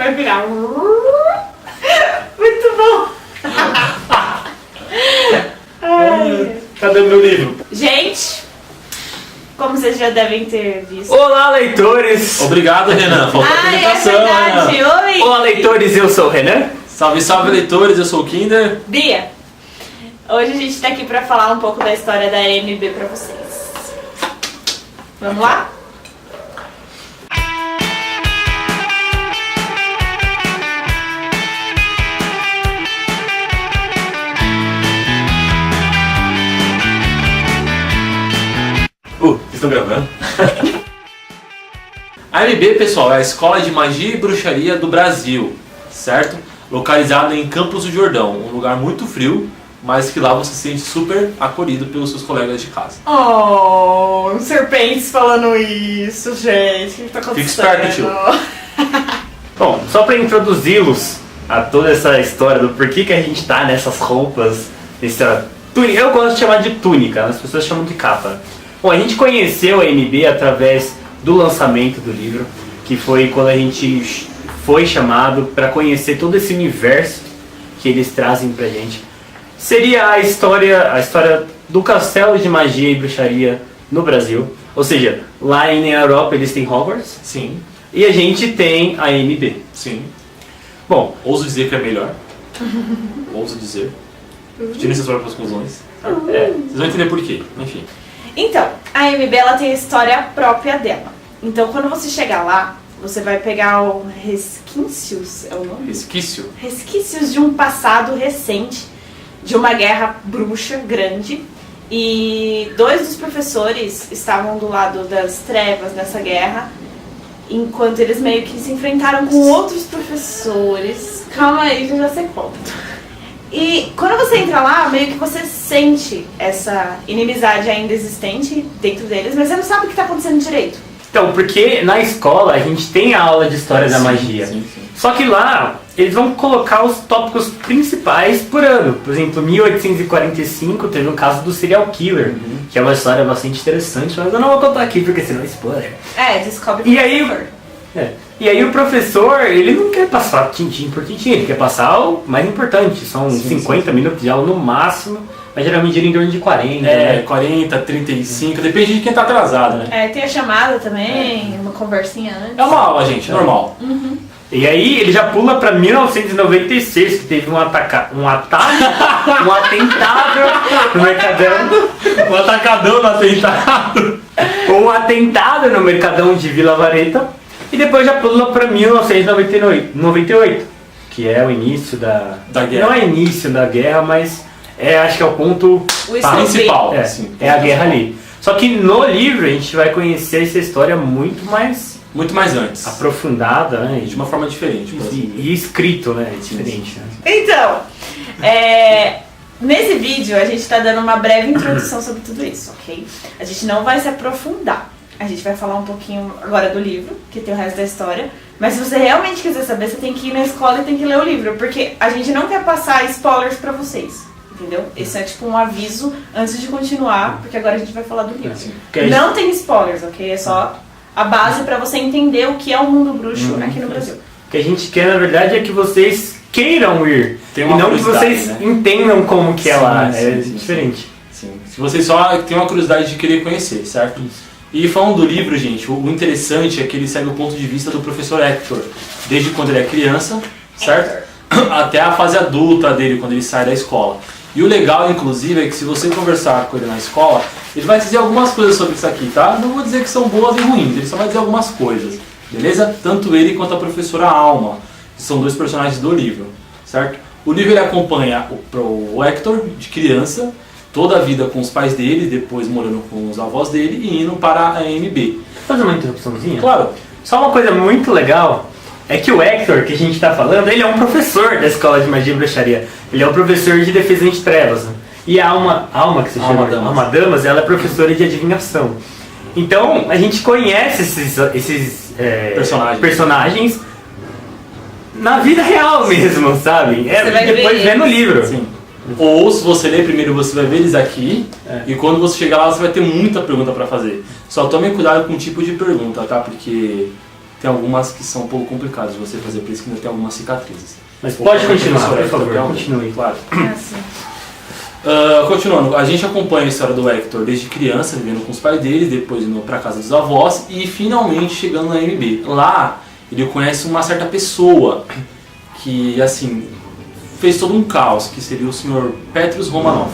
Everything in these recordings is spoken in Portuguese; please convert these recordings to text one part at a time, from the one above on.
vai virar. Muito bom. Ai. Cadê o meu livro? Gente, como vocês já devem ter visto. Olá, leitores! Obrigado, Renan. Faltou a Ai, é apresentação, verdade. Renan. Oi. Olá, leitores, eu sou o Renan. Salve, salve, leitores. Eu sou o Kinder. Bia. Hoje a gente tá aqui pra falar um pouco da história da AMB pra vocês. Vamos lá? Estão gravando? A AMB, pessoal, é a Escola de Magia e Bruxaria do Brasil, certo? Localizada em Campos do Jordão, um lugar muito frio, mas que lá você se sente super acolhido pelos seus colegas de casa. Oh, serpentes falando isso, gente. O que tá acontecendo? Fique esperto, tio. Bom, só para introduzi-los a toda essa história do porquê que a gente tá nessas roupas, essa túnica, eu gosto de chamar de túnica, as pessoas chamam de capa. Bom, a gente conheceu a AMB através do lançamento do livro, que foi quando a gente foi chamado para conhecer todo esse universo que eles trazem pra gente. Seria a história do castelo de magia e bruxaria no Brasil. Ou seja, lá na Europa eles têm Hogwarts. Sim, E a gente tem a AMB. sim. Bom, Ouso dizer que é melhor. Ouso dizer. Tirem suas próprias conclusões. Vocês vão entender por quê. Enfim. Então, a AMB ela tem a história própria dela. Então, quando você chegar lá, você vai pegar o resquícios, é o nome? Resquício. Resquícios de um passado recente, de uma guerra bruxa grande. E dois dos professores estavam do lado das trevas nessa guerra, enquanto eles meio que se enfrentaram com outros professores. Calma aí que eu já sei conto. E quando você entra lá, meio que você sente essa inimizade ainda existente dentro deles, mas você não sabe o que está acontecendo direito. então, porque na escola a gente tem a aula de história da Sim, magia. sim, sim. Só que lá eles vão colocar os tópicos principais por ano. Por exemplo, 1845 teve o caso do serial killer, que é uma história bastante interessante, mas eu não vou contar aqui porque senão é spoiler. Descobre E aí, e aí o professor, ele não quer passar tintim por tintim, ele quer passar o mais importante. São 50 minutos de aula no máximo, mas geralmente gira em torno de 40. É, 40, 35, depende de quem tá atrasado, né? tem a chamada também, uma conversinha antes. É uma aula, gente, normal. E aí ele já pula pra 1996, que teve um atentado no Mercadão. Um atacadão no atentado. Um atentado no Mercadão de Vila Vareta. E depois já pula pra 1998, que é o início da guerra. Não é início da guerra, mas acho que é o ponto O Principal. sim, é a guerra ali. Só que no livro a gente vai conhecer essa história muito mais Muito mais antes. aprofundada, né? De uma forma diferente. por assim dizer. E escrito, né? É diferente. Né? Então, nesse vídeo a gente está dando uma breve introdução sobre tudo isso, ok? A gente não vai se aprofundar. A gente vai falar um pouquinho agora do livro, que tem o resto da história. Mas se você realmente quiser saber, você tem que ir na escola e tem que ler o livro. Porque a gente não quer passar spoilers pra vocês, entendeu? Esse é tipo um aviso antes de continuar, porque agora a gente vai falar do livro. Sim. Não tem spoilers, ok? É só a base pra você entender o que é o mundo bruxo aqui no Brasil. O que a gente quer, na verdade, é que vocês queiram ir. Tem E uma não que curiosidade, vocês né? entendam como que é Sim, lá. sim, É sim, diferente. Sim. Se vocês só têm uma curiosidade de querer conhecer, certo? E falando do livro, gente, o interessante é que ele segue o ponto de vista do professor Hector, desde quando ele é criança, certo? Até a fase adulta dele, quando ele sai da escola. E o legal, inclusive, é que se você conversar com ele na escola, ele vai dizer algumas coisas sobre isso aqui, tá? Não vou dizer que são boas e ruins, ele só vai dizer algumas coisas, beleza? Tanto ele quanto a professora Alma, que são dois personagens do livro, certo? O livro ele acompanha o Hector, de criança, toda a vida com os pais dele, depois morando com os avós dele e indo para a AMB. Fazer uma interrupçãozinha? Claro. Só uma coisa muito legal é que o Hector, que a gente está falando, ele é um professor da Escola de Magia e Bruxaria. Ele é um professor de defesa anti-trevas. E a Alma que se chama Alma Damas, ela é professora de adivinhação. Então, a gente conhece esses personagens na vida real mesmo, sabe? Depois vê no livro. Sim. Ou se você ler primeiro, você vai ver eles aqui. E quando você chegar lá, você vai ter muita pergunta pra fazer. Só tome cuidado com o tipo de pergunta, tá? Porque tem algumas que são um pouco complicadas de você fazer, por isso que ainda tem algumas cicatrizes. Mas pode continuar, por Hector, favor, continue. Claro. Assim. Continuando, a gente acompanha a história do Hector desde criança, vivendo com os pais dele, depois indo para casa dos avós e finalmente chegando na MB. Lá ele conhece uma certa pessoa que, assim, fez todo um caos, que seria o senhor Petrus Romanov,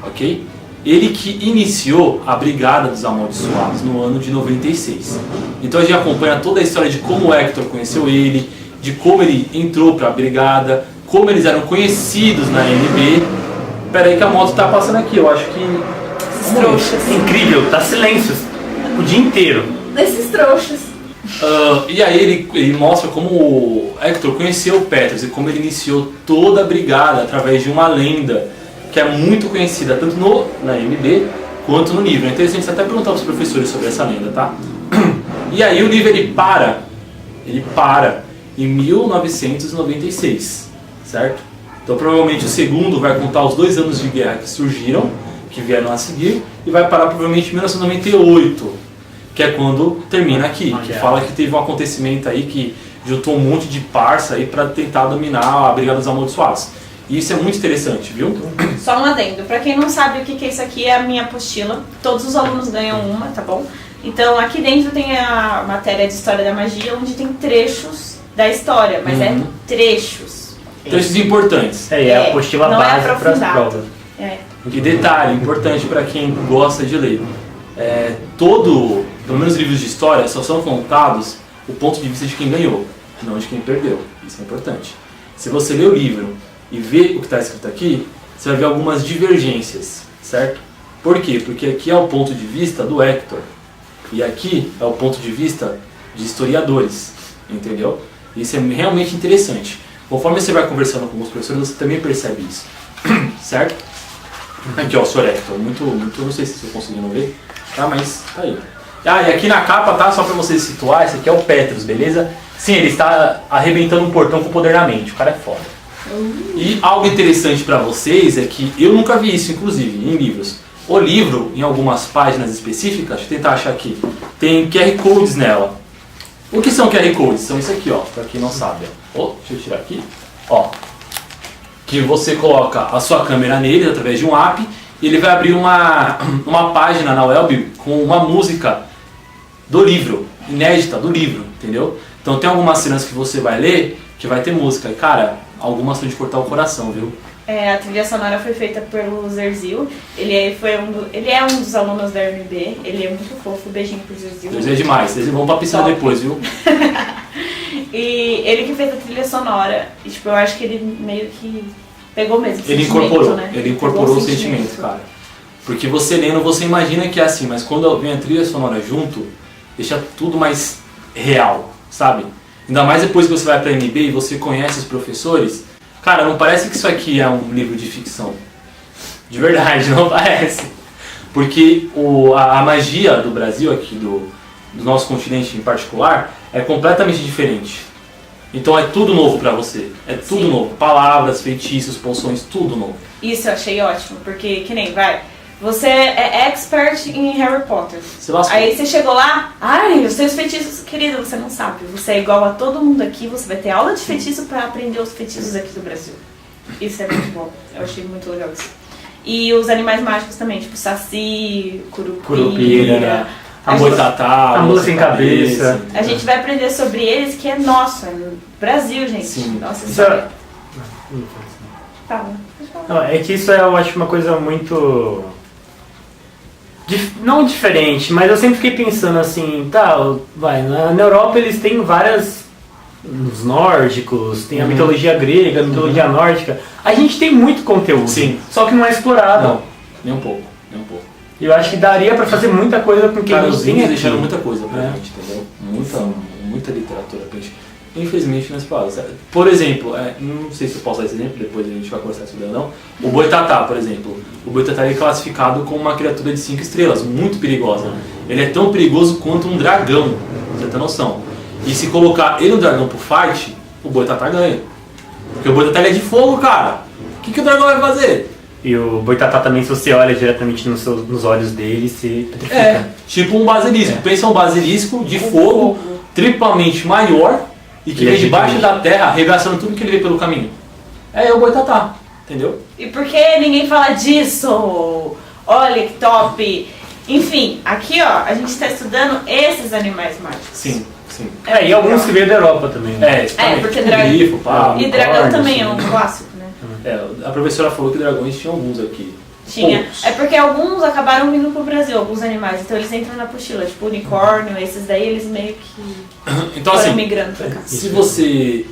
ok? Ele que iniciou a Brigada dos Amaldiçoados no ano de 96. Então a gente acompanha toda a história de como o Hector conheceu ele, de como ele entrou para a Brigada, como eles eram conhecidos na MB. Pera aí que a moto tá passando aqui, eu acho que... Esses trouxas. Incrível, tá silêncio o dia inteiro. Desses trouxas. E aí ele mostra como o Hector conheceu o Petrus e como ele iniciou toda a Brigada através de uma lenda que é muito conhecida tanto na MB quanto no livro. É interessante você até perguntar aos professores sobre essa lenda, tá? E aí o livro ele para em 1996, certo? Então provavelmente o segundo vai contar os 2 anos de guerra que surgiram, que vieram a seguir, e vai parar provavelmente em 1998, que é quando termina aqui, que fala que teve um acontecimento aí que juntou um monte de parça aí para tentar dominar a Brigada dos Amaldiçoados. E isso é muito interessante, viu? Só um adendo. Pra quem não sabe o que é isso aqui, é a minha apostila. Todos os alunos ganham uma, tá bom? Então aqui dentro tem a matéria de História da Magia, onde tem trechos da história, mas é trechos. Trechos importantes. É a apostila não base é para as provas. É. E detalhe importante para quem gosta de ler. Pelo menos livros de história, só são contados o ponto de vista de quem ganhou, não de quem perdeu. Isso é importante. Se você lê o livro e vê o que está escrito aqui, você vai ver algumas divergências, certo? Por quê? Porque aqui é o ponto de vista do Hector e aqui é o ponto de vista de historiadores, entendeu? Isso é realmente interessante. Conforme você vai conversando com os professores, você também percebe isso, certo? Aqui ó, o Sr. Hector, muito, não sei se vocês conseguiram ver, tá? Mas tá aí. E aqui na capa, tá? Só pra vocês situar, esse aqui é o Petrus, beleza? Sim, ele está arrebentando um portão com o poder na mente, o cara é foda. E algo interessante pra vocês é que eu nunca vi isso, inclusive, em livros. O livro, em algumas páginas específicas, deixa eu tentar achar aqui, tem QR Codes nela. O que são QR Codes? São isso aqui, ó, pra quem não sabe. Ó, deixa eu tirar aqui. Ó, que você coloca a sua câmera nele através de um app e ele vai abrir uma página na web com uma música do livro, inédita do livro, entendeu? Então tem algumas cenas que você vai ler que vai ter música. E cara, algumas são de cortar o coração, viu? A trilha sonora foi feita pelo Zerzil. Ele é um dos alunos da UNB. Ele é muito fofo. Beijinho pro Zerzil. Zerzil é demais. Vocês vão pra piscina depois, viu? E ele que fez a trilha sonora. E tipo, eu acho que ele meio que pegou mesmo o Ele sentimento, incorporou. né? Ele incorporou o sentimento, cara. Porque você lendo, você imagina que é assim, mas quando vem a trilha sonora junto, deixa tudo mais real, sabe? Ainda mais depois que você vai pra MB e você conhece os professores. Cara, não parece que isso aqui é um livro de ficção. De verdade, não parece. Porque a magia do Brasil, aqui do nosso continente em particular, é completamente diferente. Então é tudo novo pra você. É tudo Sim. novo. Palavras, feitiços, poções, tudo novo. Isso eu achei ótimo, porque que nem, você é expert em Harry Potter. Você lascou. Aí você chegou lá, os seus feitiços, querido, você não sabe. Você é igual a todo mundo aqui, você vai ter aula de feitiço pra aprender os feitiços aqui do Brasil. Isso é muito bom, eu achei muito legal isso. E os animais mágicos também, tipo Saci, Curupira, A boitatá, a mula sem cabeça. A gente vai aprender sobre eles, que é nosso, é no Brasil, gente. Sim. Nossa, Isso é... Fala. Não, é que isso eu acho uma coisa muito... Não diferente, mas eu sempre fiquei pensando assim, na Europa eles têm várias... Os nórdicos, tem a mitologia grega, a mitologia nórdica. A gente tem muito conteúdo, Sim. só que não é explorado. Não, nem um pouco, nem um pouco. Eu acho que daria pra fazer muita coisa com quem Cara, a os gente tem índios aqui. deixaram muita coisa pra É. gente, entendeu? Muita literatura pra gente. Infelizmente não se fala. Por exemplo, não sei se eu posso dar esse exemplo, depois a gente vai conversar sobre ele ou não. O boitatá, por exemplo. O boitatá é classificado como uma criatura de 5 estrelas, muito perigosa. Ele é tão perigoso quanto um dragão, pra você ter noção. E se colocar ele no dragão pro fight, o boitatá ganha. Porque o boitatá ele é de fogo, cara. O que o dragão vai fazer? E o boitatá também, se você olha diretamente nos olhos dele, se petrifica. Tipo um basilisco. Pensa um basilisco de fogo triplamente maior e que vem debaixo da terra, arregaçando tudo que ele vê pelo caminho. É o boitatá, entendeu? E por que ninguém fala disso? Olha que top! Enfim, aqui ó, a gente está estudando esses animais mágicos. Sim, sim. E alguns que veio da Europa também. Né? Porque grifo, pá. E dragão também é um clássico, né? A professora falou que dragões tinham alguns aqui. Tinha. Poucos. É porque alguns acabaram vindo pro Brasil, alguns animais, então eles entram na apostila, tipo unicórnio, esses daí eles meio que Então, foram assim, migrando pra cá. se você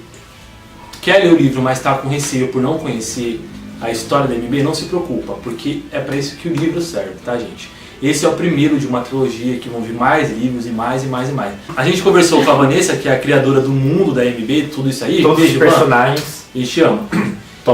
quer ler o livro, mas está com receio por não conhecer a história da MB, não se preocupa, porque é para isso que o livro serve, tá, gente? Esse é o primeiro de uma trilogia que vão vir mais livros e mais e mais e mais. A gente conversou com a Vanessa, que é a criadora do mundo da MB, tudo isso aí. Todos os personagens. A gente ama.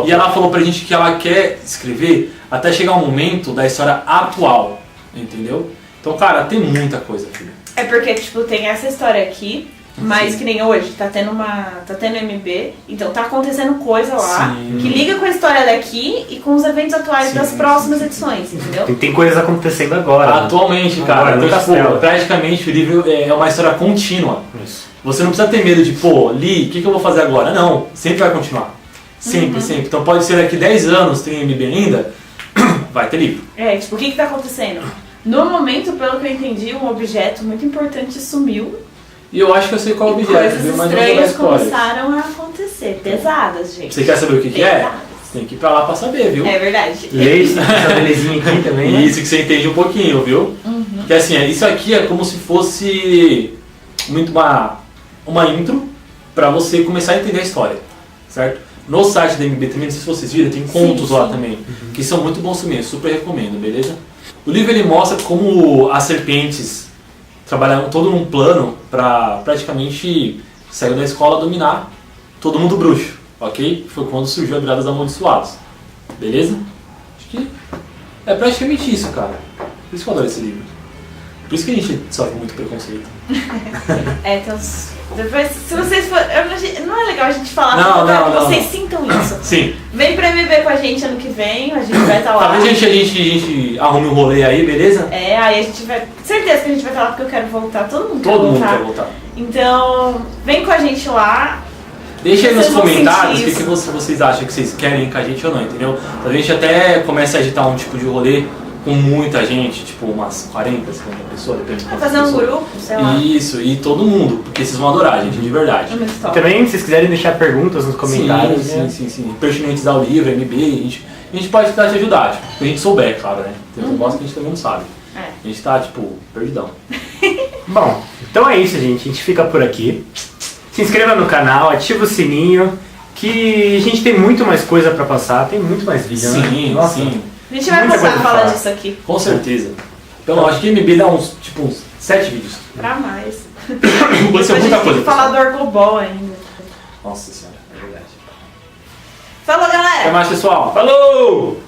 E ela falou pra gente que ela quer escrever até chegar um momento da história atual, entendeu? Então, cara, tem muita coisa, filho. É porque, tipo, tem essa história aqui, mas que nem hoje, tá tendo MB, então tá acontecendo coisa lá, que liga com a história daqui e com os eventos atuais das próximas edições, entendeu? Tem coisas acontecendo agora. Atualmente, cara. Agora, Então, tipo, praticamente o livro é uma história contínua. Isso. Você não precisa ter medo de, li, o que eu vou fazer agora? Não, sempre vai continuar. Sempre, sempre. Então pode ser daqui 10 anos, tem MB ainda, vai ter livro. Tipo, o que tá acontecendo? No momento, pelo que eu entendi, um objeto muito importante sumiu. E eu acho que eu sei qual é o objeto, Coisas viu? Mas não vou dar estranhas spoiler. começaram a acontecer, pesadas, gente. Você quer saber o que é? Pesadas. Você tem que ir pra lá pra saber, viu? É verdade. Lê essa belezinha aqui também, né? Isso que você entende um pouquinho, viu? Que assim, isso aqui é como se fosse muito uma intro pra você começar a entender a história, certo? No site da MB também, não sei se vocês viram, tem contos lá também, que são muito bons também, eu super recomendo, beleza? O livro ele mostra como as serpentes trabalharam todo num plano pra praticamente sair da escola dominar todo mundo bruxo, ok? Foi quando surgiu a Virada dos Amaldiçoados, beleza? Acho que é praticamente isso, cara. Por isso que eu adoro esse livro. Por isso que a gente sofre muito preconceito. Então, depois, se vocês forem... Não é legal a gente falar, Não, porque eu quero que não. vocês sintam isso. Sim. Vem pra MB com a gente ano que vem, a gente vai estar lá. Talvez a gente arrume um rolê aí, beleza? Aí a gente vai... Certeza que a gente vai estar lá porque eu quero voltar, todo mundo Todo mundo quer quer voltar. Então, vem com a gente lá. Deixa aí nos Vocês vão comentários o sentir que isso. vocês acham que vocês querem ir com a gente ou não, entendeu? A gente até começa a agitar um tipo de rolê com muita gente, tipo umas 40, 50 pessoas, depende de quantas Fazer um pessoas. grupo, sei lá. Isso, e todo mundo, porque vocês vão adorar, gente, de verdade. Uma história. Também, se vocês quiserem deixar perguntas nos comentários, né? Sim. Pertinentes ao livro, MB, a gente pode tentar te ajudar, tipo, se a gente souber, claro, né? Tem um negócio que a gente também não sabe. A gente tá, tipo, perdidão. Bom, então é isso, gente. A gente fica por aqui. Se inscreva no canal, ativa o sininho, que a gente tem muito mais coisa pra passar, tem muito mais vídeo, né? Sim, Nossa. sim. A gente vai Muita passar a coisa pra falar falar. disso aqui. Com certeza. Então, acho que MB dá uns 7 vídeos. Pra mais. Vai ser Depois a muita gente tem coisa. que falar do pessoal. Argobol ainda. Nossa senhora, é verdade. Falou, galera! Até mais, pessoal. Falou!